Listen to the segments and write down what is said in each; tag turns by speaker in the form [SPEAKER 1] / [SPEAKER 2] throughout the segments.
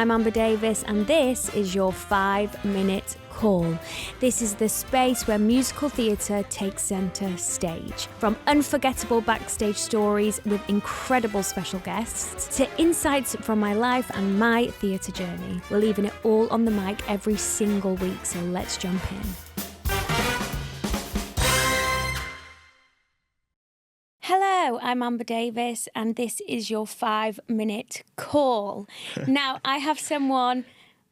[SPEAKER 1] I'm Amber Davies and this is your 5-minute call. This is the space where musical theatre takes centre stage. From unforgettable backstage stories with incredible special guests to insights from my life and my theatre journey. We're leaving it all on the mic every single week, so let's jump in. Hello, I'm Amber Davies and this is your 5-minute call. Now, I have someone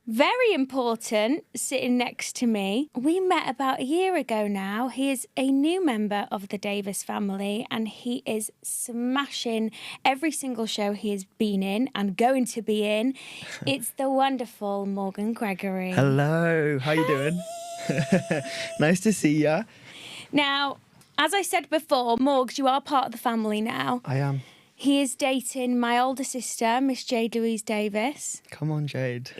[SPEAKER 1] very important sitting next to me. We met about a year ago now. He is a new member of the Davies family and he is smashing every single show he has been in and going to be in. It's the wonderful Morgan Gregory.
[SPEAKER 2] Hello, how you doing? Nice to see ya.
[SPEAKER 1] Now, as I said before, Morgs, you are part of the family now.
[SPEAKER 2] I am.
[SPEAKER 1] He is dating my older sister, Miss Jade Louise Davies.
[SPEAKER 2] Come on, Jade.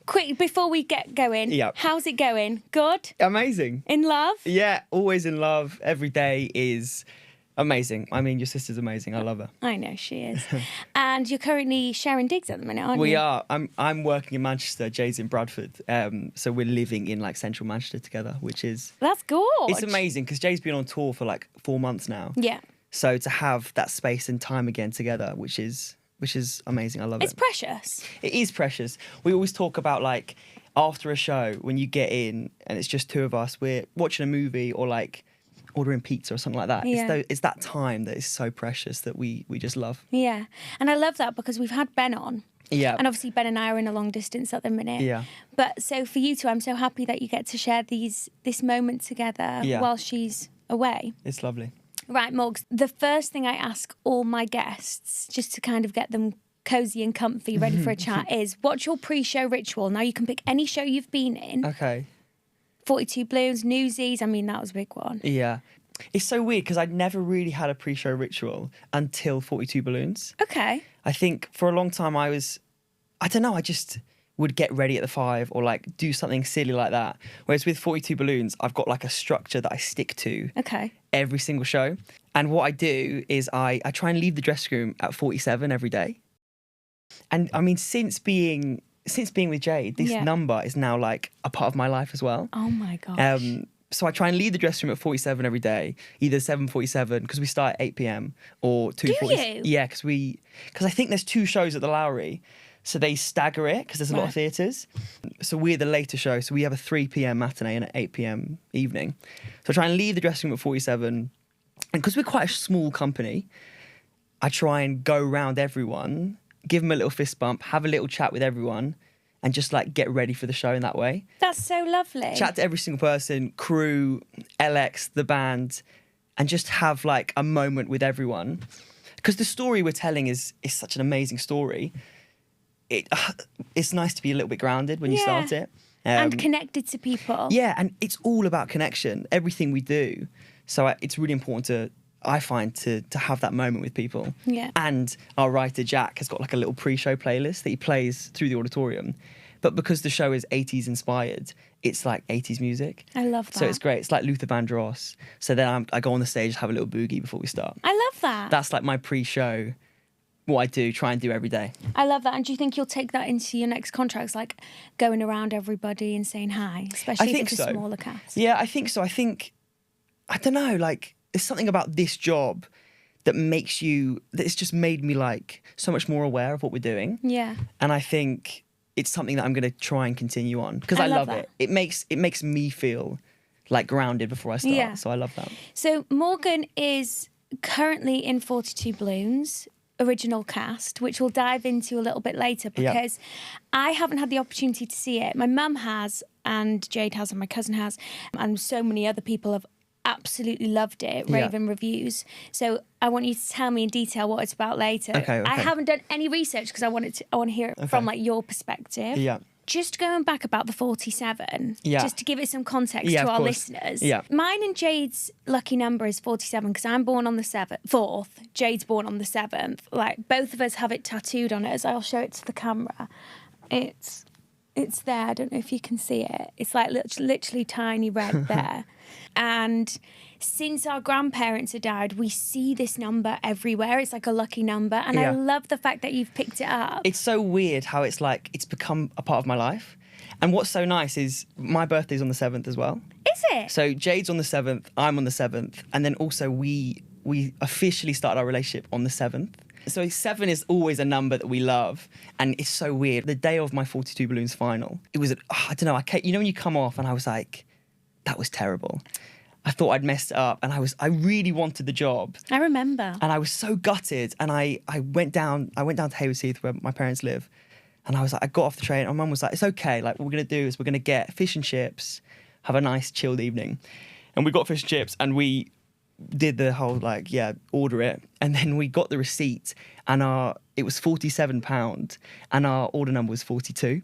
[SPEAKER 1] Quick, before we get going, How's it going? Good?
[SPEAKER 2] Amazing.
[SPEAKER 1] In love?
[SPEAKER 2] Yeah, always in love. Every day is amazing. I mean, your sister's amazing. I love her.
[SPEAKER 1] I know she is. And you're currently sharing digs at the minute, aren't you?
[SPEAKER 2] We are. I'm working in Manchester. Jade's in Bradford. So we're living in like central Manchester together, which is...
[SPEAKER 1] That's good.
[SPEAKER 2] It's amazing because Jade's been on tour for like 4 months now.
[SPEAKER 1] Yeah.
[SPEAKER 2] So to have that space and time again together, which is amazing. I love it.
[SPEAKER 1] It's precious.
[SPEAKER 2] It is precious. We always talk about like after a show when you get in and it's just two of us, we're watching a movie or like ordering pizza or something like that.
[SPEAKER 1] Yeah.
[SPEAKER 2] It's that time that is so precious that we just love.
[SPEAKER 1] Yeah. And I love that because we've had Ben on.
[SPEAKER 2] Yeah.
[SPEAKER 1] And obviously Ben and I are in a long distance at the minute.
[SPEAKER 2] Yeah.
[SPEAKER 1] But so for you two, I'm so happy that you get to share this moment together while she's away.
[SPEAKER 2] It's lovely.
[SPEAKER 1] Right, Morgs, the first thing I ask all my guests, just to kind of get them cosy and comfy, ready for a chat, is what's your pre-show ritual? Now, you can pick any show you've been in.
[SPEAKER 2] Okay.
[SPEAKER 1] 42 Balloons, Newsies, I mean, that was a big one.
[SPEAKER 2] Yeah. It's so weird because I'd never really had a pre-show ritual until 42 Balloons.
[SPEAKER 1] Okay.
[SPEAKER 2] I think for a long time I just would get ready at the 5 or like do something silly like that. Whereas with 42 Balloons, I've got like a structure that I stick to every single show. And what I do is I try and leave the dressing room at 47 every day. And I mean, since being with Jade, this number is now like a part of my life as well.
[SPEAKER 1] Oh my gosh.
[SPEAKER 2] So I try and leave the dressing room at 47 every day, either 7:47 because we start at 8 p.m. or 2:40.
[SPEAKER 1] Do you?
[SPEAKER 2] Yeah, because I think there's 2 shows at the Lowry. So they stagger it because there's a lot of theatres. So we're the later show. So we have a 3 p.m. matinee and an 8 p.m. evening. So I try and leave the dressing room at 47. And because we're quite a small company, I try and go around everyone, give them a little fist bump, have a little chat with everyone, and just like get ready for the show in that way.
[SPEAKER 1] That's so lovely.
[SPEAKER 2] Chat to every single person, crew, LX, the band, and just have like a moment with everyone. Because the story we're telling is such an amazing story. It's nice to be a little bit grounded when you start it.
[SPEAKER 1] And connected to people.
[SPEAKER 2] Yeah, and it's all about connection, everything we do. So it's really important I find, to have that moment with people.
[SPEAKER 1] Yeah.
[SPEAKER 2] And our writer, Jack, has got like a little pre-show playlist that he plays through the auditorium. But because the show is 80s inspired, it's like 80s music.
[SPEAKER 1] I love that.
[SPEAKER 2] So it's great. It's like Luther Vandross. So then I go on the stage, have a little boogie before we start.
[SPEAKER 1] I love that.
[SPEAKER 2] That's like my pre-show, what I do, try and do every day.
[SPEAKER 1] I love that. And do you think you'll take that into your next contracts, like going around everybody and saying hi, especially if it's a smaller cast?
[SPEAKER 2] Yeah, I think so. I don't know, like, there's something about this job that it's just made me like so much more aware of what we're doing.
[SPEAKER 1] Yeah.
[SPEAKER 2] And I think it's something that I'm going to try and continue on because I love it. It makes me feel like grounded before I start. Yeah. So I love that.
[SPEAKER 1] So Morgan is currently in 42 Balloons, original cast, which we'll dive into a little bit later because I haven't had the opportunity to see it. My mum has, and Jade has, and my cousin has, and so many other people have absolutely loved it, raving reviews. So I want you to tell me in detail what it's about later.
[SPEAKER 2] Okay.
[SPEAKER 1] I haven't done any research because I want to hear it from like your perspective.
[SPEAKER 2] Yeah.
[SPEAKER 1] Just going back about the 47, just to give it some context to our listeners.
[SPEAKER 2] Yeah.
[SPEAKER 1] Mine and Jade's lucky number is 47 because I'm born on the 4th. Jade's born on the 7th. Like, both of us have it tattooed on us. I'll show it to the camera. It's It's there. I don't know if you can see it. It's like literally tiny red there. And since our grandparents have died, we see this number everywhere. It's like a lucky number. And I love the fact that you've picked it up.
[SPEAKER 2] It's so weird how it's like, it's become a part of my life. And what's so nice is my birthday's on the 7th as well.
[SPEAKER 1] Is it?
[SPEAKER 2] So Jade's on the 7th, I'm on the 7th. And then also we officially started our relationship on the 7th. So 7 is always a number that we love. And it's so weird. The day of my 42 Balloons final, it was, I don't know, you know when you come off and I was like, that was terrible. I thought I'd messed it up and I really wanted the job.
[SPEAKER 1] I remember.
[SPEAKER 2] And I was so gutted. And I went down to Haywards Heath where my parents live. And I was like, I got off the train and my mum was like, it's okay. Like what we're going to do is we're going to get fish and chips, have a nice chilled evening. And we got fish and chips and we did the whole order it. And then we got the receipt and it was £47 and our order number was 42.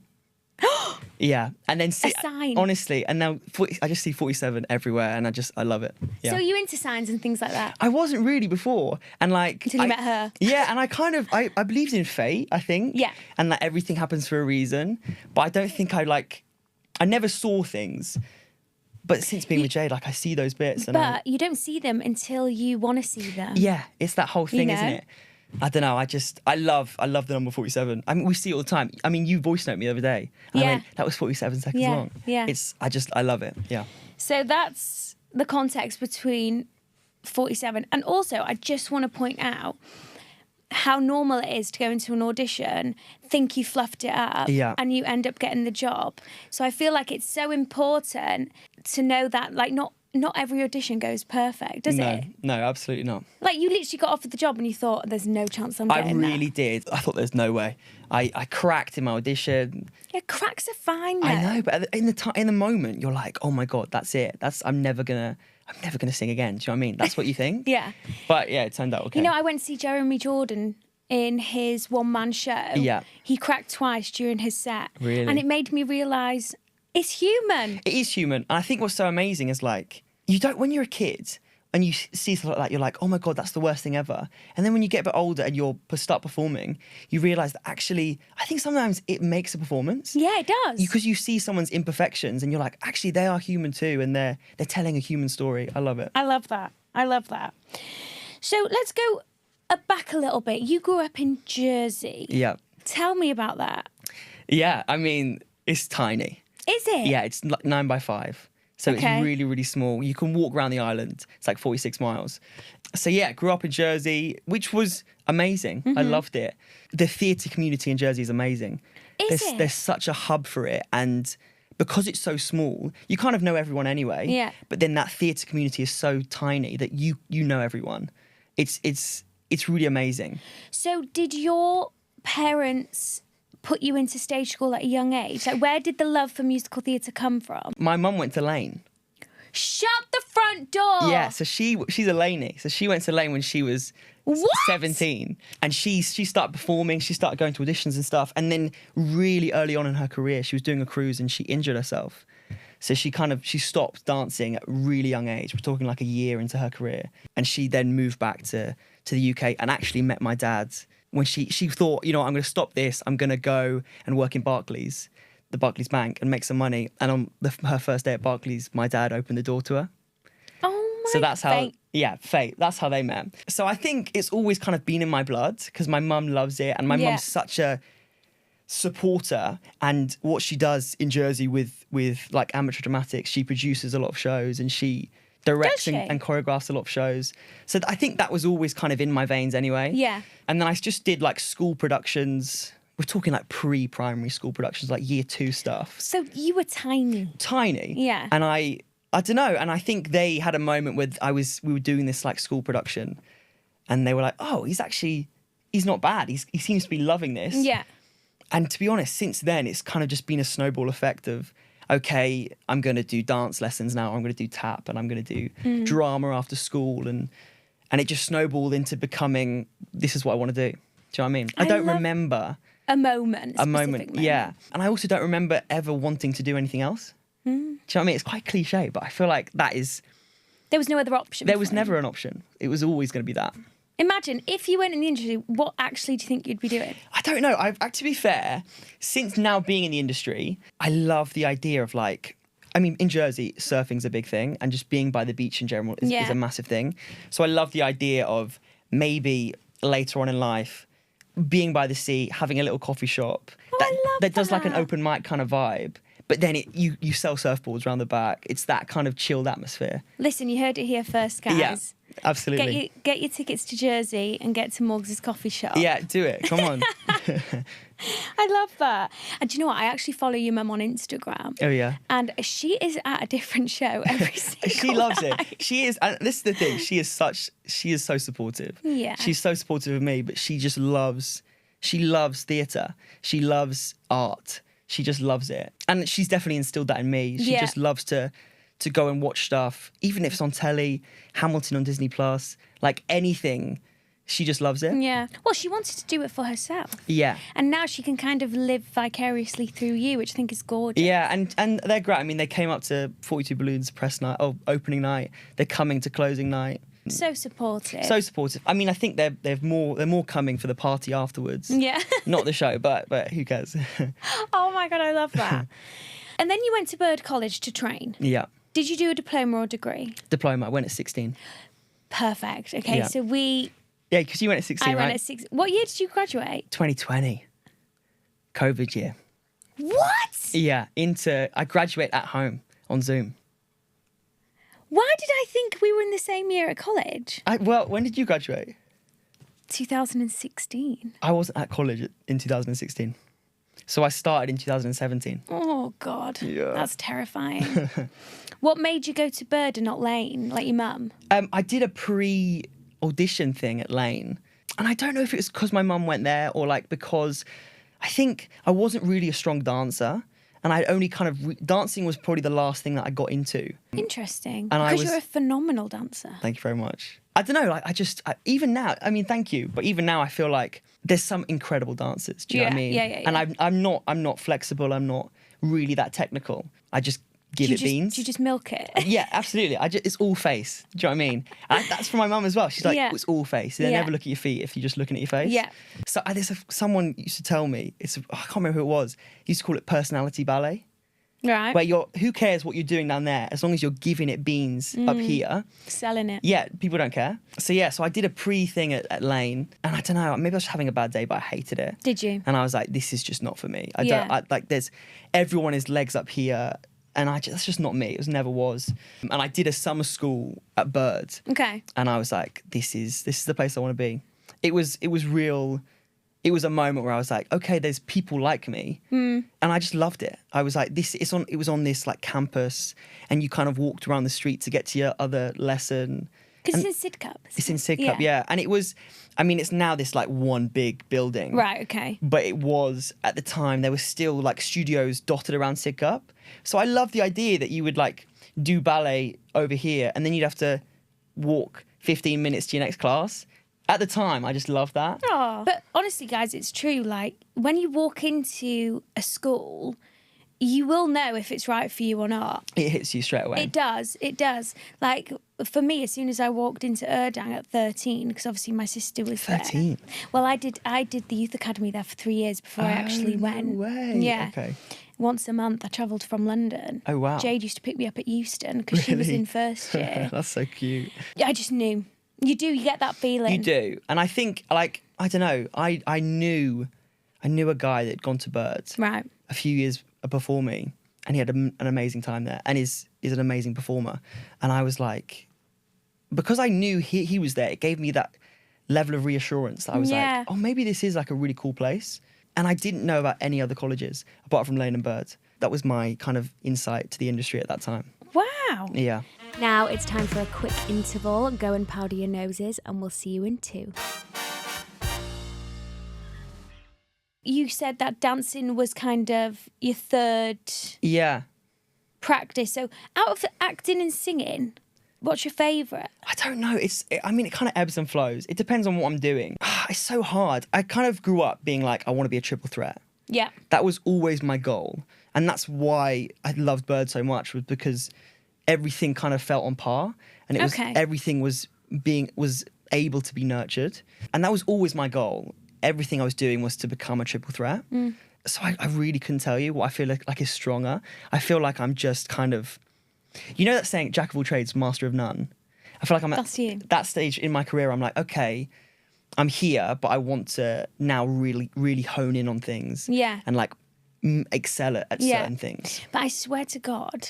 [SPEAKER 2] Yeah, and then
[SPEAKER 1] a sign.
[SPEAKER 2] Honestly, and now I just see 47 everywhere, and I love it. Yeah.
[SPEAKER 1] So are you into signs and things like that?
[SPEAKER 2] I wasn't really before, and like
[SPEAKER 1] until you met her.
[SPEAKER 2] Yeah, and I believed in fate, I think.
[SPEAKER 1] Yeah,
[SPEAKER 2] and that everything happens for a reason, but I don't think I never saw things. But since being with Jade, I see those bits.
[SPEAKER 1] But you don't see them until you want to see them.
[SPEAKER 2] Yeah, it's that whole thing, isn't it? I don't know. I love the number 47. I mean, we see it all the time. I mean, you voice note me the other day. And I went, that was 47 seconds long.
[SPEAKER 1] Yeah.
[SPEAKER 2] I love it. Yeah.
[SPEAKER 1] So that's the context between 47. And also, I just want to point out how normal it is to go into an audition, think you fluffed it up, and you end up getting the job. So I feel like it's so important to know that, not every audition goes perfect, does it?
[SPEAKER 2] No, absolutely not.
[SPEAKER 1] Like, you literally got offered the job and you thought, there's no chance I'm getting that.
[SPEAKER 2] I really did. I thought there's no way. I cracked in my audition.
[SPEAKER 1] Yeah, cracks are fine though.
[SPEAKER 2] I know, but in the moment, you're like, oh my God, that's it. I'm never gonna sing again. Do you know what I mean? That's what you think.
[SPEAKER 1] Yeah.
[SPEAKER 2] But yeah, it turned out okay.
[SPEAKER 1] You know, I went to see Jeremy Jordan in his one-man show.
[SPEAKER 2] Yeah.
[SPEAKER 1] He cracked twice during his set.
[SPEAKER 2] Really?
[SPEAKER 1] And it made me realise it's human.
[SPEAKER 2] It is human. And I think what's so amazing is when you're a kid and you see something like that, you're like, oh my God, that's the worst thing ever. And then when you get a bit older and you start performing, you realise that actually, I think sometimes it makes a performance.
[SPEAKER 1] Yeah, it does.
[SPEAKER 2] Because you see someone's imperfections and you're like, actually, they are human too. And they're telling a human story. I love it.
[SPEAKER 1] I love that. So let's go back a little bit. You grew up in Jersey.
[SPEAKER 2] Yeah.
[SPEAKER 1] Tell me about that.
[SPEAKER 2] Yeah, I mean, it's tiny.
[SPEAKER 1] Is it?
[SPEAKER 2] Yeah, it's 9 by 5. So it's really, really small. You can walk around the island. It's like 46 miles. So yeah, grew up in Jersey, which was amazing. I loved it. The theatre community in Jersey is amazing. There's such a hub for it. And because it's so small, you kind of know everyone anyway.
[SPEAKER 1] Yeah.
[SPEAKER 2] But then that theatre community is so tiny that you know everyone. It's really amazing.
[SPEAKER 1] So did your parents put you into stage school at a young age? Like, where did the love for musical theatre come from?
[SPEAKER 2] My mum went to Lane.
[SPEAKER 1] Shut the front door!
[SPEAKER 2] Yeah, so she's a Laney. So she went to Lane when she was 17. And she started performing, she started going to auditions and stuff. And then really early on in her career, she was doing a cruise and she injured herself. So she stopped dancing at a really young age. We're talking like a year into her career. And she then moved back to the UK and actually met my dad when she thought, I'm going to stop this. I'm going to go and work in Barclays, the Barclays Bank, and make some money. And on her first day at Barclays, my dad opened the door to her.
[SPEAKER 1] Oh my!
[SPEAKER 2] So that's how,
[SPEAKER 1] fate.
[SPEAKER 2] Fate. That's how they met. So I think it's always kind of been in my blood because my mum loves it, and my mum's such a supporter. And what she does in Jersey with like amateur dramatics, she produces a lot of shows and she directs and choreographs a lot of shows. So I think that was always kind of in my veins anyway.
[SPEAKER 1] Yeah.
[SPEAKER 2] And then I just did like school productions. We're talking like pre-primary school productions, like year 2 stuff.
[SPEAKER 1] So you were tiny.
[SPEAKER 2] Tiny.
[SPEAKER 1] Yeah.
[SPEAKER 2] And I don't know. And I think they had a moment where we were doing this like school production and they were like, oh, he's not bad. He seems to be loving this.
[SPEAKER 1] Yeah.
[SPEAKER 2] And to be honest, since then, it's kind of just been a snowball effect of, okay, I'm going to do dance lessons now. I'm going to do tap and I'm going to do drama after school. And it just snowballed into becoming, this is what I want to do. Do you know what I mean? I don't remember
[SPEAKER 1] a moment.
[SPEAKER 2] Yeah. And I also don't remember ever wanting to do anything else. Do you know what I mean? It's quite cliche, but I feel like that is...
[SPEAKER 1] There was no other option.
[SPEAKER 2] There was never an option. It was always going to be that.
[SPEAKER 1] Imagine, if you went in the industry, what actually do you think you'd be doing?
[SPEAKER 2] I don't know. To be fair, since now being in the industry, I love the idea of like, I mean, in Jersey, surfing's a big thing, and just being by the beach in general is a massive thing. So I love the idea of maybe later on in life, being by the sea, having a little coffee shop that does like an open mic kind of vibe. But then you sell surfboards around the back. It's that kind of chilled atmosphere.
[SPEAKER 1] Listen, you heard it here first, guys.
[SPEAKER 2] Yeah, absolutely.
[SPEAKER 1] Get your tickets to Jersey and get to Morgs' coffee shop.
[SPEAKER 2] Yeah, do it. Come on.
[SPEAKER 1] I love that. And do you know what? I actually follow your mum on Instagram.
[SPEAKER 2] Oh, yeah.
[SPEAKER 1] And she is at a different show every single
[SPEAKER 2] She loves
[SPEAKER 1] night.
[SPEAKER 2] it. She is, and this is the thing, she is so supportive.
[SPEAKER 1] Yeah.
[SPEAKER 2] She's so supportive of me, but she loves theatre. She loves art. She just loves it. And she's definitely instilled that in me. She just loves to go and watch stuff, even if it's on telly, Hamilton on Disney Plus, like anything. She just loves it.
[SPEAKER 1] Yeah. Well, she wanted to do it for herself.
[SPEAKER 2] Yeah.
[SPEAKER 1] And now she can kind of live vicariously through you, which I think is gorgeous.
[SPEAKER 2] Yeah, and they're great. I mean, they came up to 42 Balloons press night, opening night. They're coming to closing night.
[SPEAKER 1] So supportive.
[SPEAKER 2] So supportive. I mean, I think they're more coming for the party afterwards.
[SPEAKER 1] Yeah.
[SPEAKER 2] Not the show, but who cares?
[SPEAKER 1] Oh my God, I love that. And then you went to Bird College to train.
[SPEAKER 2] Yeah.
[SPEAKER 1] Did you do a diploma or degree?
[SPEAKER 2] Diploma. I went at 16.
[SPEAKER 1] Perfect. Okay,
[SPEAKER 2] Yeah.
[SPEAKER 1] so we...
[SPEAKER 2] Yeah, because you went at 16,
[SPEAKER 1] I
[SPEAKER 2] right?
[SPEAKER 1] went at 6. What year did you graduate?
[SPEAKER 2] 2020. COVID year.
[SPEAKER 1] What?
[SPEAKER 2] Yeah, I graduate at home on Zoom.
[SPEAKER 1] Why did I think we were in the same year at college?
[SPEAKER 2] Well, when did you graduate?
[SPEAKER 1] 2016.
[SPEAKER 2] I wasn't at college in 2016. So I started in 2017.
[SPEAKER 1] Oh, God.
[SPEAKER 2] Yeah.
[SPEAKER 1] That's terrifying. What made you go to Bird and not Lane, like your mum?
[SPEAKER 2] I did a pre-audition thing at Lane. And I don't know if it was because my mum went there or like because I think I wasn't really a strong dancer. And I only kind of... dancing was probably the last thing that I got into.
[SPEAKER 1] Interesting.
[SPEAKER 2] And
[SPEAKER 1] because you're a phenomenal dancer.
[SPEAKER 2] Thank you very much. I don't know, like even now, I mean, thank you, but even now I feel like there's some incredible dancers. Do you know what I mean?
[SPEAKER 1] Yeah.
[SPEAKER 2] And I'm not flexible. I'm not really that technical. I just give it beans.
[SPEAKER 1] Do you just milk it?
[SPEAKER 2] Yeah, absolutely. It's all face. Do you know what I mean? And that's from my mum as well. She's like, it's all face. They never look at your feet if you're just looking at your face.
[SPEAKER 1] Yeah.
[SPEAKER 2] So someone used to tell me, I can't remember who it was, he used to call it personality ballet.
[SPEAKER 1] Right.
[SPEAKER 2] Where who cares what you're doing down there as long as you're giving it beans up here.
[SPEAKER 1] Selling it.
[SPEAKER 2] Yeah, people don't care. So I did a pre-thing at Lane, and I don't know, maybe I was just having a bad day, but I hated it.
[SPEAKER 1] Did you?
[SPEAKER 2] And I was like, this is just not for me. Everyone is legs up here, and that's just not me. It never was. And I did a summer school at Bird.
[SPEAKER 1] Okay.
[SPEAKER 2] And I was like, this is the place I want to be. It was real. It was a moment where I was like, okay, there's people like me. And I just loved it. I was like, it was on this like campus, and you kind of walked around the street to get to your other lesson.
[SPEAKER 1] Because it's in Sidcup.
[SPEAKER 2] It's in Sidcup, yeah. And it was, I mean, it's now this like one big building.
[SPEAKER 1] Right, okay.
[SPEAKER 2] But it was, at the time, there were still like studios dotted around Sidcup. So I love the idea that you would like do ballet over here, and then you'd have to walk 15 minutes to your next class. At the time, I just loved that.
[SPEAKER 1] Oh. But honestly, guys, it's true. Like, when you walk into a school, you will know if it's right for you or not.
[SPEAKER 2] It hits you straight away.
[SPEAKER 1] It does. Like, for me, as soon as I walked into Erdang at 13, because obviously my sister was
[SPEAKER 2] 13?
[SPEAKER 1] there. Well, I did the youth academy there for 3 years before I actually went.
[SPEAKER 2] No way.
[SPEAKER 1] Yeah.
[SPEAKER 2] Okay.
[SPEAKER 1] Once a month, I travelled from London.
[SPEAKER 2] Oh, wow.
[SPEAKER 1] Jade used to pick me up at Euston because she was in first year.
[SPEAKER 2] That's so cute.
[SPEAKER 1] I just knew. You get that feeling.
[SPEAKER 2] You do. And I think, like, I don't know, I knew a guy that had gone to Birds
[SPEAKER 1] right.
[SPEAKER 2] a few years before me, and he had an amazing time there, and is an amazing performer. And I was like, because I knew he was there, it gave me that level of reassurance that I was like, oh, maybe this is like a really cool place. And I didn't know about any other colleges apart from Lane and Bird. That was my kind of insight to the industry at that time.
[SPEAKER 1] Wow.
[SPEAKER 2] Yeah.
[SPEAKER 1] Now it's time for a quick interval. Go and powder your noses, and we'll see you in 2. You said that dancing was kind of your third practice. So out of acting and singing, what's your favourite?
[SPEAKER 2] I don't know. It kind of ebbs and flows. It depends on what I'm doing. It's so hard. I kind of grew up being like, I want to be a triple threat.
[SPEAKER 1] Yeah.
[SPEAKER 2] That was always my goal. And that's why I loved Bird so much, was because everything kind of felt on par. And it was everything was able to be nurtured. And that was always my goal. Everything I was doing was to become a triple threat. So I really couldn't tell you what I feel like is stronger. I feel like I'm just kind of, you know that saying, jack of all trades, master of none? I feel like I'm at that stage in my career. I'm like, okay, I'm here, but I want to now really, really hone in on things.
[SPEAKER 1] Yeah.
[SPEAKER 2] And like excel at certain things.
[SPEAKER 1] But I swear to God,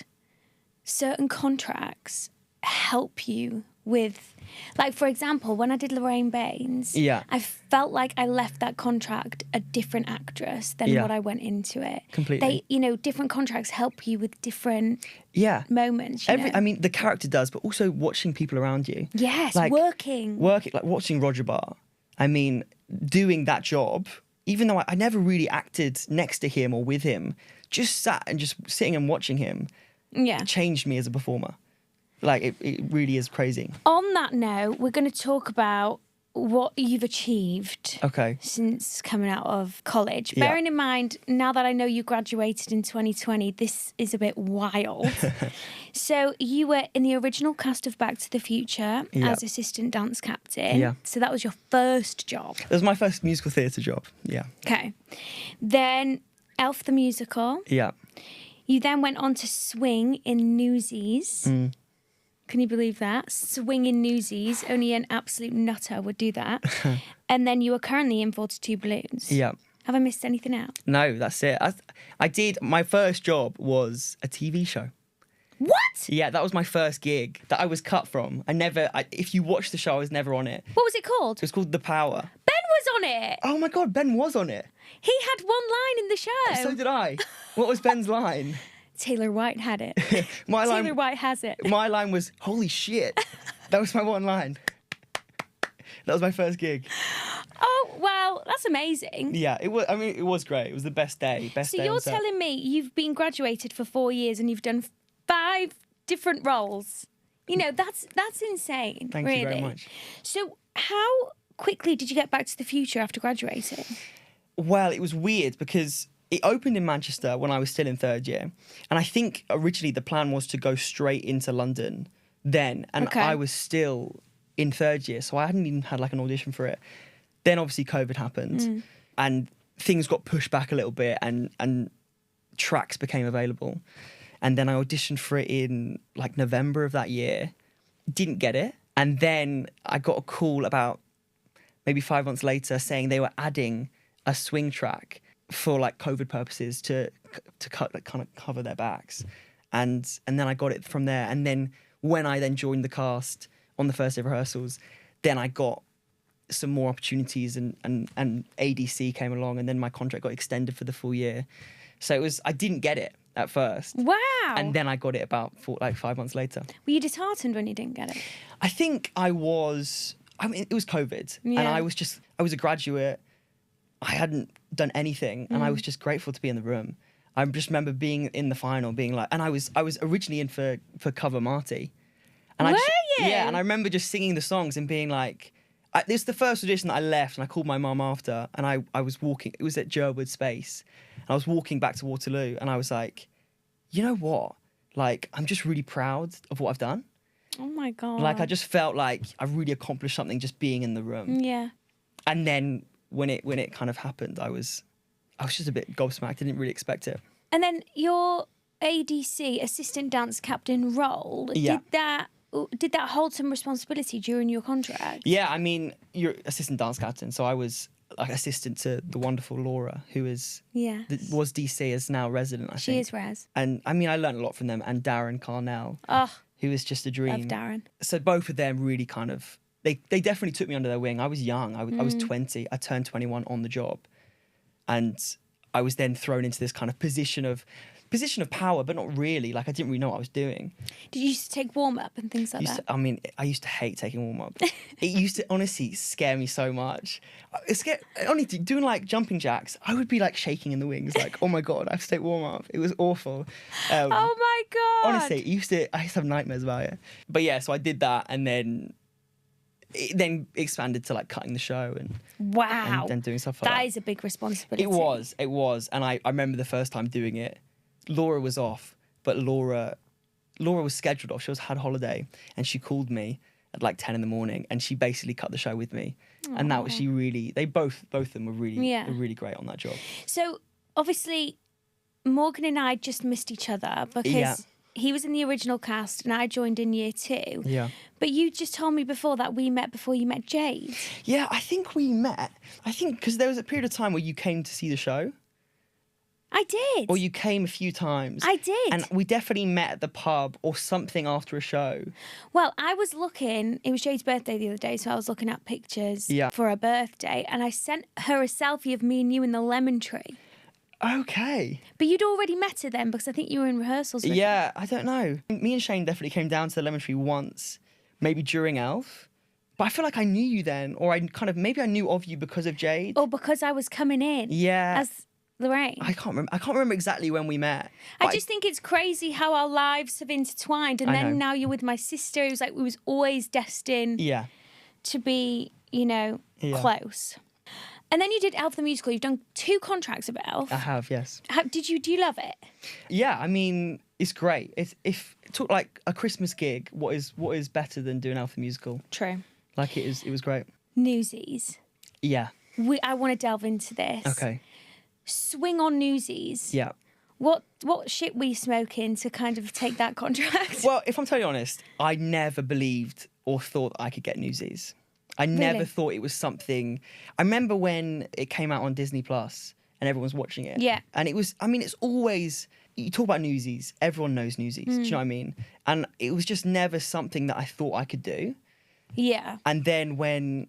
[SPEAKER 1] certain contracts help you with, like, for example, when I did Lorraine Baines, I felt like I left that contract a different actress than what I went into it.
[SPEAKER 2] Completely.
[SPEAKER 1] Different contracts help you with different moments.
[SPEAKER 2] I mean, the character does, but also watching people around you.
[SPEAKER 1] Yes,
[SPEAKER 2] like,
[SPEAKER 1] working.
[SPEAKER 2] Like watching Roger Barr. I mean, doing that job, even though I never really acted next to him or with him, just sat and just sitting and watching him changed me as a performer. Like, it really is crazy.
[SPEAKER 1] On that note, we're going to talk about what you've achieved since coming out of college. Bearing in mind, now that I know you graduated in 2020, this is a bit wild. So you were in the original cast of Back to the Future as assistant dance captain.
[SPEAKER 2] Yeah.
[SPEAKER 1] So that was your first job.
[SPEAKER 2] It was my first musical theatre job, yeah.
[SPEAKER 1] Okay. Then Elf the Musical.
[SPEAKER 2] Yeah.
[SPEAKER 1] You then went on to swing in Newsies. Can you believe that? Swing in Newsies. Only an absolute nutter would do that. And then you are currently in 42 Balloons.
[SPEAKER 2] Yeah.
[SPEAKER 1] Have I missed anything out?
[SPEAKER 2] No, that's it. I did, my first job was a TV show.
[SPEAKER 1] What?
[SPEAKER 2] Yeah, that was my first gig that I was cut from. If you watch the show, I was never on it.
[SPEAKER 1] What was it called?
[SPEAKER 2] It was called The Power.
[SPEAKER 1] Ben was on it.
[SPEAKER 2] Oh my God, Ben was on it.
[SPEAKER 1] He had one line in the show.
[SPEAKER 2] So did I. What was Ben's line?
[SPEAKER 1] Taylor White had it.
[SPEAKER 2] Taylor
[SPEAKER 1] White has it.
[SPEAKER 2] My line was, holy shit. That was my one line. That was my first gig.
[SPEAKER 1] Oh, well, that's amazing.
[SPEAKER 2] Yeah, it was. I mean, it was great. It was the best day.
[SPEAKER 1] So you're telling me you've been graduated for 4 years and you've done 5 different roles. You know, that's insane.
[SPEAKER 2] Thank you very much.
[SPEAKER 1] So how quickly did you get Back to the Future after graduating?
[SPEAKER 2] Well, it was weird because it opened in Manchester when I was still in third year. And I think originally the plan was to go straight into London then. And I was still in third year, so I hadn't even had like an audition for it. Then obviously COVID happened and things got pushed back a little bit and tracks became available. And then I auditioned for it in like November of that year. Didn't get it. And then I got a call about maybe 5 months later saying they were adding a swing track for like COVID purposes to kind of cover their backs. And then I got it from there. And then when I then joined the cast on the first day of rehearsals, then I got some more opportunities and ADC came along and then my contract got extended for the full year. So I didn't get it at first.
[SPEAKER 1] Wow.
[SPEAKER 2] And then I got it about 5 months later.
[SPEAKER 1] Were you disheartened when you didn't get it?
[SPEAKER 2] I think it was COVID.
[SPEAKER 1] Yeah.
[SPEAKER 2] And I was a graduate. I hadn't done anything and I was just grateful to be in the room. I just remember being in the final, being like, and I was originally in for cover Marty. And
[SPEAKER 1] Were you?
[SPEAKER 2] Yeah, and I remember just singing the songs and being like, this is the first audition that I left and I called my mum after and I was walking, it was at Jerwood Space. And I was walking back to Waterloo and I was like, you know what? Like, I'm just really proud of what I've done.
[SPEAKER 1] Oh my God.
[SPEAKER 2] Like, I just felt like I really accomplished something just being in the room.
[SPEAKER 1] Yeah.
[SPEAKER 2] And then when it kind of happened, I was just a bit gobsmacked. I didn't really expect it.
[SPEAKER 1] And then your ADC, assistant dance captain role, did that hold some responsibility during your contract?
[SPEAKER 2] Yeah, I mean, you're assistant dance captain, so I was like assistant to the wonderful Laura, who was DC, is now resident, I think.
[SPEAKER 1] She is res.
[SPEAKER 2] And I mean, I learned a lot from them, and Darren Carnell, who was just a dream.
[SPEAKER 1] Love Darren.
[SPEAKER 2] So both of them really kind of, they definitely took me under their wing. I was young. I was 20. I turned 21 on the job. And I was then thrown into this kind of position of power, but not really. Like, I didn't really know what I was doing.
[SPEAKER 1] Did you used to take warm-up and things like that?
[SPEAKER 2] I used to hate taking warm-up. It used to honestly scare me so much. Honestly, doing like jumping jacks, I would be like shaking in the wings, like, oh my God, I have to take warm-up. It was awful.
[SPEAKER 1] Oh my God.
[SPEAKER 2] Honestly, I used to have nightmares about it. But yeah, so I did that and then it then expanded to like cutting the show and then doing stuff like that.
[SPEAKER 1] That is a big responsibility.
[SPEAKER 2] It was. And I remember the first time doing it, Laura was off, but Laura was scheduled off. She had holiday and she called me at like 10 in the morning, and she basically cut the show with me. And that was, they both of them were really great on that job.
[SPEAKER 1] So obviously Morgan and I just missed each other because he was in the original cast and I joined in year 2.
[SPEAKER 2] Yeah.
[SPEAKER 1] But you just told me before that we met before you met Jade.
[SPEAKER 2] Yeah, I think we met. I think because there was a period of time where you came to see the show.
[SPEAKER 1] I did.
[SPEAKER 2] Or you came a few times.
[SPEAKER 1] I did.
[SPEAKER 2] And we definitely met at the pub or something after a show.
[SPEAKER 1] Well, I was looking, it was Jade's birthday the other day, so I was looking at pictures for her birthday, and I sent her a selfie of me and you in the lemon tree.
[SPEAKER 2] Okay.
[SPEAKER 1] But you'd already met her then, because I think you were in rehearsals with
[SPEAKER 2] her. I don't know. Me and Shane definitely came down to the lemon tree once, maybe during Elf. But I feel like I knew you then, or maybe I knew of you because of Jade.
[SPEAKER 1] Or because I was coming in.
[SPEAKER 2] Yeah.
[SPEAKER 1] As Lorraine.
[SPEAKER 2] I can't remember exactly when we met.
[SPEAKER 1] I just think it's crazy how our lives have intertwined, and then now you're with my sister. It was like we was always destined to be, close. And then you did Elf the musical. You've done 2 contracts of Elf.
[SPEAKER 2] I have, yes.
[SPEAKER 1] Do you love it?
[SPEAKER 2] Yeah, I mean, it's great. If it took like a Christmas gig, what is better than doing Elf the musical?
[SPEAKER 1] True.
[SPEAKER 2] Like it was great.
[SPEAKER 1] Newsies.
[SPEAKER 2] Yeah.
[SPEAKER 1] I want to delve into this.
[SPEAKER 2] Okay.
[SPEAKER 1] Swing on Newsies.
[SPEAKER 2] Yeah.
[SPEAKER 1] What shit were you smoking to kind of take that contract?
[SPEAKER 2] Well, if I'm totally honest, I never believed or thought I could get Newsies. I never thought it was something. I remember when it came out on Disney Plus and everyone was watching it.
[SPEAKER 1] Yeah.
[SPEAKER 2] And it was, it's always, you talk about Newsies, everyone knows Newsies. Do you know what I mean? And it was just never something that I thought I could do.
[SPEAKER 1] Yeah.
[SPEAKER 2] And then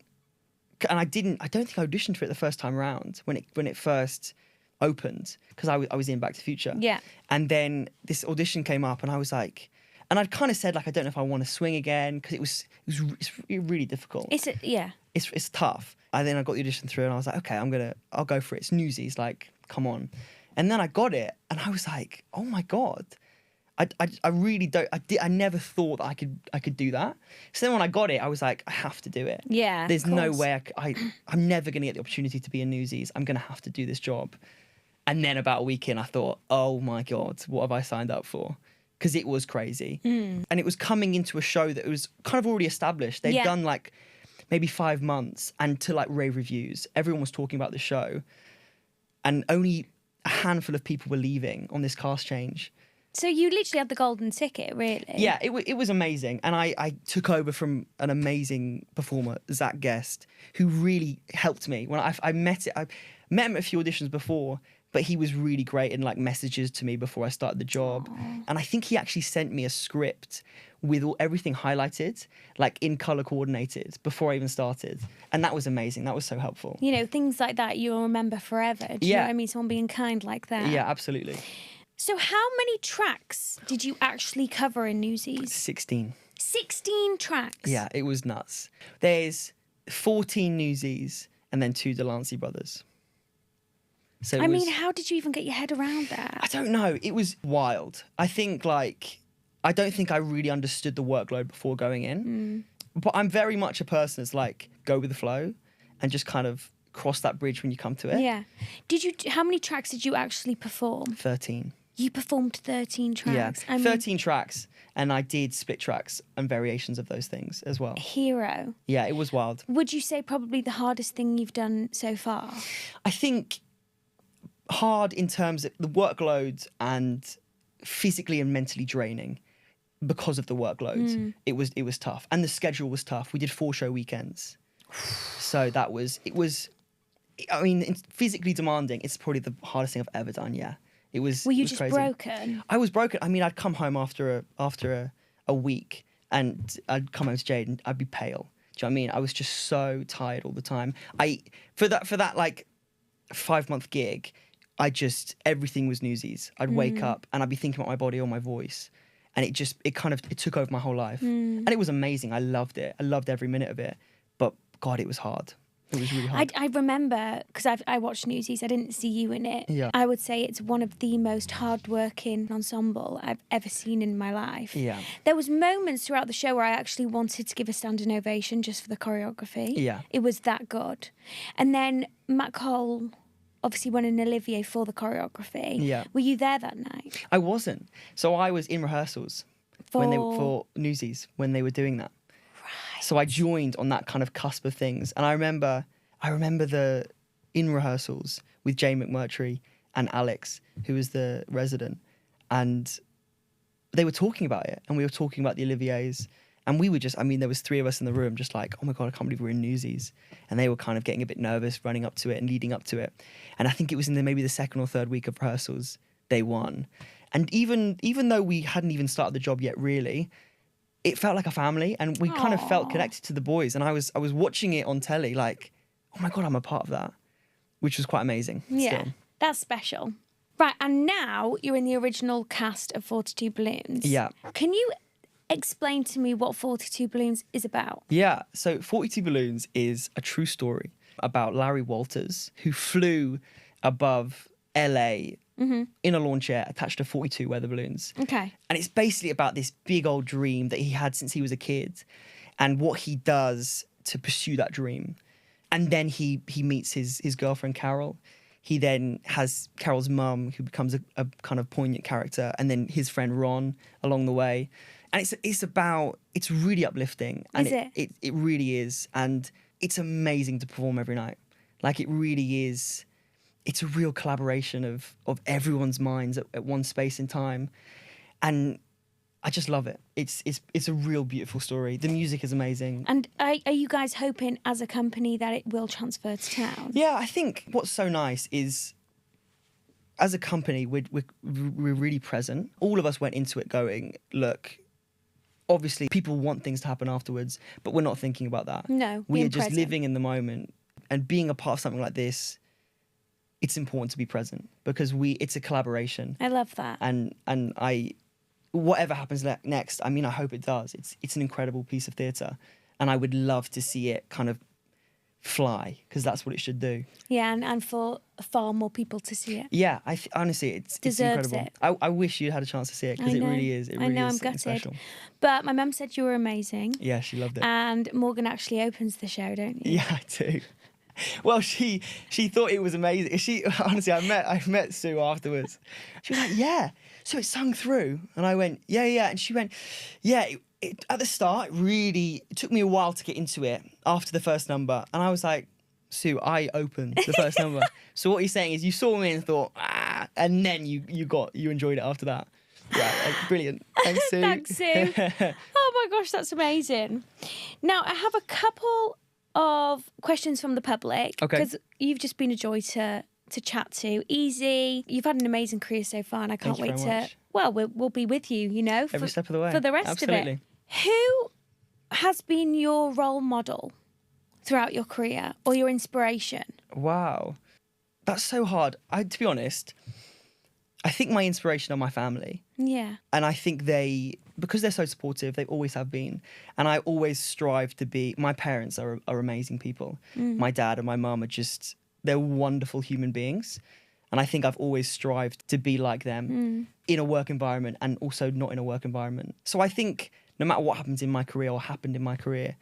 [SPEAKER 2] I don't think I auditioned for it the first time around when it first opened, because I was in Back to the Future.
[SPEAKER 1] Yeah.
[SPEAKER 2] And then this audition came up and I was like, and I'd kind of said like, I don't know if I want to swing again, because it's really difficult. It's tough. And then I got the audition through and I was like, okay, I'll go for it. It's Newsies, like, come on. And then I got it and I was like, oh my God. I really don't. I never thought that I could do that. So then when I got it, I was like, I have to do it.
[SPEAKER 1] Yeah.
[SPEAKER 2] There's no way I'm never going to get the opportunity to be in Newsies. I'm going to have to do this job. And then about a week in, I thought, oh my God, what have I signed up for? Because it was crazy. And it was coming into a show that was kind of already established. They'd done like maybe 5 months, and to like rave reviews, everyone was talking about the show. And only a handful of people were leaving on this cast change.
[SPEAKER 1] So you literally had the golden ticket, really?
[SPEAKER 2] Yeah, it was amazing. And I took over from an amazing performer, Zach Guest, who really helped me. When I met him at a few auditions before, but he was really great in like messages to me before I started the job. Aww. And I think he actually sent me a script with everything highlighted, like in colour coordinated, before I even started. And that was amazing. That was so helpful.
[SPEAKER 1] Things like that you'll remember forever. Do you know what I mean? Someone being kind like that.
[SPEAKER 2] Yeah, absolutely.
[SPEAKER 1] So how many tracks did you actually cover in Newsies?
[SPEAKER 2] 16.
[SPEAKER 1] 16 tracks?
[SPEAKER 2] Yeah, it was nuts. There's 14 Newsies and then 2 Delancey brothers. So
[SPEAKER 1] how did you even get your head around that?
[SPEAKER 2] I don't know. It was wild. I think I don't think I really understood the workload before going in. But I'm very much a person that's like, go with the flow and just kind of cross that bridge when you come to it.
[SPEAKER 1] Yeah. How many tracks did you actually perform?
[SPEAKER 2] 13.
[SPEAKER 1] You performed 13 tracks.
[SPEAKER 2] Yeah, 13 tracks, and I did split tracks and variations of those things as well.
[SPEAKER 1] Hero.
[SPEAKER 2] Yeah, it was wild.
[SPEAKER 1] Would you say probably the hardest thing you've done so far?
[SPEAKER 2] I think hard in terms of the workload and physically and mentally draining because of the workload. It was tough, and the schedule was tough. We did 4-show weekends, so it's physically demanding. It's probably the hardest thing I've ever done. Yeah. Were you just
[SPEAKER 1] crazy. Broken?
[SPEAKER 2] I was broken. I'd come home after a week, and I'd come home to Jade and I'd be pale. Do you know what I mean? I was just so tired all the time. For that like 5-month gig, everything was Newsies. I'd wake up and I'd be thinking about my body or my voice, and it took over my whole life. And it was amazing. I loved it. I loved every minute of it. But God, it was hard. It was really hard.
[SPEAKER 1] I remember, because I watched Newsies, I didn't see you in it.
[SPEAKER 2] Yeah.
[SPEAKER 1] I would say it's one of the most hard-working ensemble I've ever seen in my life.
[SPEAKER 2] Yeah.
[SPEAKER 1] There was moments throughout the show where I actually wanted to give a standing ovation just for the choreography.
[SPEAKER 2] Yeah.
[SPEAKER 1] It was that good. And then Matt Cole obviously won an Olivier for the choreography.
[SPEAKER 2] Yeah.
[SPEAKER 1] Were you there that night?
[SPEAKER 2] I wasn't. So I was in rehearsals for Newsies when they were doing that. So I joined on that kind of cusp of things. And I remember in rehearsals with Jay McMurtry and Alex, who was the resident, and they were talking about it, and we were talking about the Oliviers, and we were just, there was 3 of us in the room just like, oh my God, I can't believe we're in Newsies. And they were kind of getting a bit nervous running up to it and leading up to it. And I think it was in maybe the 2nd or 3rd week of rehearsals, they won. And even though we hadn't even started the job yet, really, it felt like a family, and we kind of felt connected to the boys. And I was watching it on telly like, oh my God, I'm a part of that, which was quite amazing.
[SPEAKER 1] Yeah,
[SPEAKER 2] still.
[SPEAKER 1] That's special. Right, and now you're in the original cast of 42 Balloons.
[SPEAKER 2] Yeah.
[SPEAKER 1] Can you explain to me what 42 Balloons is about?
[SPEAKER 2] Yeah, so 42 Balloons is a true story about Larry Walters, who flew above LA in a lawn chair attached to 42 weather balloons.
[SPEAKER 1] Okay.
[SPEAKER 2] And it's basically about this big old dream that he had since he was a kid and what he does to pursue that dream. And then he meets his girlfriend, Carol. He then has Carol's mum, who becomes a kind of poignant character, and then his friend Ron along the way. And it's really uplifting. And
[SPEAKER 1] Is it?
[SPEAKER 2] It really is. And it's amazing to perform every night. Like, it really is. It's a real collaboration of everyone's minds at one space in time. And I just love it. It's a real beautiful story. The music is amazing.
[SPEAKER 1] And are you guys hoping as a company that it will transfer to town?
[SPEAKER 2] Yeah, I think what's so nice is, as a company, we're really present. All of us went into it going, look, obviously people want things to happen afterwards, but we're not thinking about that.
[SPEAKER 1] No,
[SPEAKER 2] we are
[SPEAKER 1] being
[SPEAKER 2] just
[SPEAKER 1] present.
[SPEAKER 2] living in the moment, and being a part of something like this, it's important to be present because it's a collaboration.
[SPEAKER 1] I love that.
[SPEAKER 2] And whatever happens next, I hope it does. It's an incredible piece of theatre, and I would love to see it kind of fly, because that's what it should do.
[SPEAKER 1] Yeah, and for far more people to see it.
[SPEAKER 2] Yeah, honestly, it's
[SPEAKER 1] Deserves
[SPEAKER 2] incredible. I wish you'd had a chance to see it, because it really is. It really
[SPEAKER 1] I know,
[SPEAKER 2] is
[SPEAKER 1] I'm
[SPEAKER 2] something
[SPEAKER 1] gutted.
[SPEAKER 2] special.
[SPEAKER 1] But my mum said you were amazing.
[SPEAKER 2] Yeah, she loved it.
[SPEAKER 1] And Morgan actually opens the show, don't you?
[SPEAKER 2] Yeah, I do. Well, she thought it was amazing. Honestly, I met Sue afterwards. She was like, yeah. So it sung through, and I went, yeah. And she went, yeah. At the start, it took me a while to get into it after the first number, and I was like, Sue, I opened the first number. So what you're saying is you saw me and thought, and then you enjoyed it after that. Yeah, brilliant. Thanks, Sue.
[SPEAKER 1] Thanks, Sue. Oh my gosh, that's amazing. Now I have a couple of questions from the public, because you've just been a joy to chat to. Easy. You've had an amazing career so far, and I can't wait to. Well, we'll be with you.
[SPEAKER 2] Every step of the way
[SPEAKER 1] for the rest
[SPEAKER 2] Absolutely.
[SPEAKER 1] of it. Who has been your role model throughout your career, or your inspiration?
[SPEAKER 2] Wow, that's so hard. To be honest, I think my inspiration are my family.
[SPEAKER 1] Yeah. And
[SPEAKER 2] I think because they're so supportive, they always have been. And I always strive to be. My parents are amazing people. My dad and my mum they're wonderful human beings. And I think I've always strived to be like them in a work environment, and also not in a work environment. So I think no matter what happens in my career or happened in my career,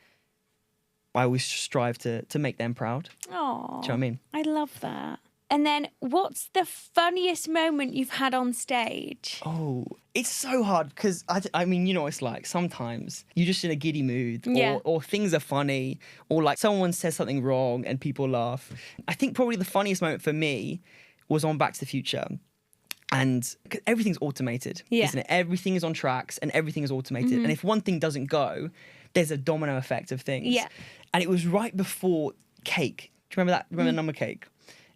[SPEAKER 2] I always strive to make them proud.
[SPEAKER 1] Oh,
[SPEAKER 2] do you know what I mean?
[SPEAKER 1] I love that. And then what's the funniest moment you've had on stage?
[SPEAKER 2] Oh, it's so hard because, you know what it's like. Sometimes you're just in a giddy mood, or things are funny, or like someone says something wrong and people laugh. I think probably the funniest moment for me was on Back to the Future. And everything's automated, isn't it? Everything is on tracks and everything is automated. And if one thing doesn't go, there's a domino effect of things. Yeah. And it was right before Cake. Do you remember that? Remember number Cake?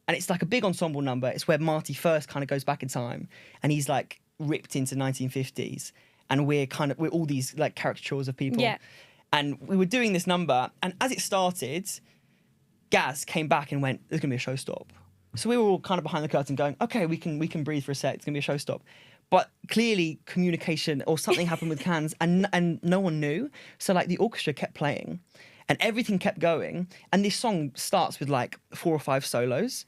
[SPEAKER 2] And it's like a big ensemble number. It's where Marty first kind of goes back in time, and he's like ripped into 1950s, and we're all these like caricatures of people. Yeah. And we were doing this number, and as it started, Gaz came back and went, "There's gonna be a show stop." So we were all kind of behind the curtain going, "Okay, we can breathe for a sec. It's gonna be a show stop." But clearly communication or something happened with cans, and no one knew. So like the orchestra kept playing, and everything kept going. And this song starts with like 4 or 5 solos.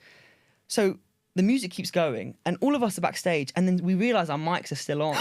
[SPEAKER 2] So the music keeps going, and all of us are backstage, and then we realise our mics are still on.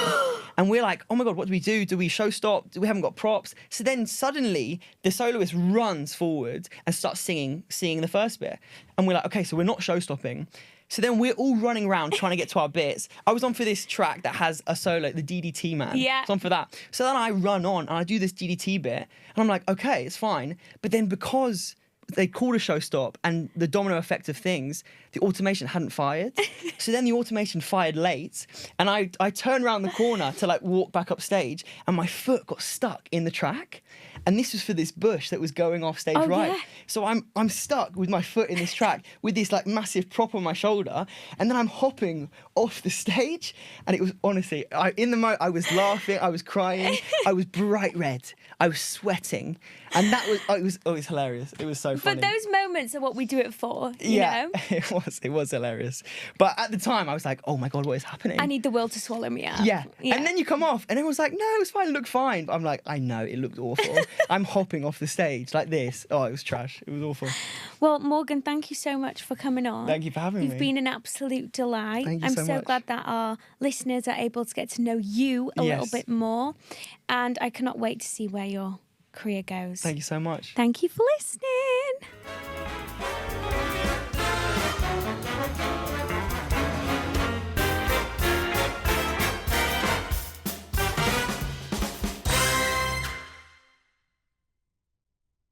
[SPEAKER 2] And we're like, oh my God, what do we do? Do we show stop? We haven't got props. So then suddenly the soloist runs forward and starts singing the first bit. And we're like, okay, so we're not show stopping. So then we're all running around trying to get to our bits. I was on for this track that has a solo, the DDT man.
[SPEAKER 1] Yeah.
[SPEAKER 2] I was on for that. So then I run on and I do this DDT bit and I'm like, okay, it's fine. But then because they called a show stop and the domino effect of things, the automation hadn't fired. So then the automation fired late and I turned around the corner to like walk back up stage and my foot got stuck in the track. And this was for this bush that was going off stage right.
[SPEAKER 1] Yeah.
[SPEAKER 2] So I'm stuck with my foot in this track with this like massive prop on my shoulder, and then I'm hopping off the stage. And it was honestly, in the moment I was laughing, I was crying, I was bright red, I was sweating, and it was hilarious. It was so funny.
[SPEAKER 1] But those moments are what we do it for. You know?
[SPEAKER 2] It was hilarious. But at the time I was like, oh my god, what is happening?
[SPEAKER 1] I need the world to swallow me up.
[SPEAKER 2] Yeah. And then you come off and everyone's like, no, it was fine, it looked fine. I'm like, I know, it looked awful. I'm hopping off the stage like this. Oh, it was trash. It was awful.
[SPEAKER 1] Well, Morgan, thank you so much for coming on.
[SPEAKER 2] Thank you for having me.
[SPEAKER 1] You've been an absolute delight.
[SPEAKER 2] Thank you
[SPEAKER 1] I'm
[SPEAKER 2] so
[SPEAKER 1] so
[SPEAKER 2] much.
[SPEAKER 1] glad that our listeners are able to get to know you a little bit more. And I cannot wait to see where your career goes.
[SPEAKER 2] Thank you so much.
[SPEAKER 1] Thank you for listening.